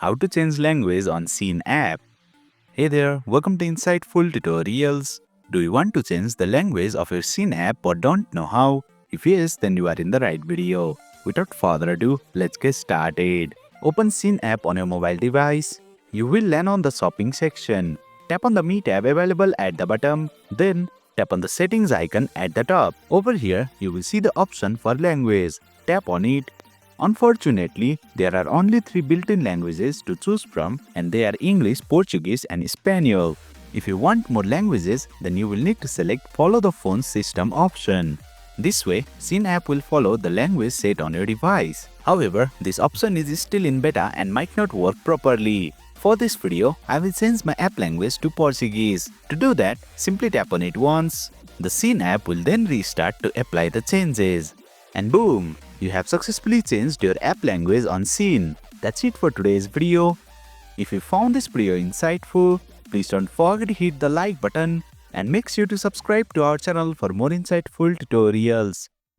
How to change language on Shein app. Hey there, welcome to Insightful Tutorials. Do you want to change the language of your Shein app but don't know how? If yes, then you are in the right video. Without further ado, let's get started. Open Shein app on your mobile device. You will land on the shopping section. Tap on the Me tab available at the bottom. Then tap on the settings icon at the top. Over here, you will see the option for language. Tap on it. Unfortunately, there are only 3 built-in languages to choose from, and they are English, Portuguese and Spanish. If you want more languages, then you will need to select Follow the Phone System option. This way, Shein app will follow the language set on your device. However, this option is still in beta and might not work properly. For this video, I will change my app language to Portuguese. To do that, simply tap on it once. The Shein app will then restart to apply the changes. And boom! You have successfully changed your app language on Shein. That's it for today's video. If you found this video insightful, please don't forget to hit the like button and make sure to subscribe to our channel for more insightful tutorials.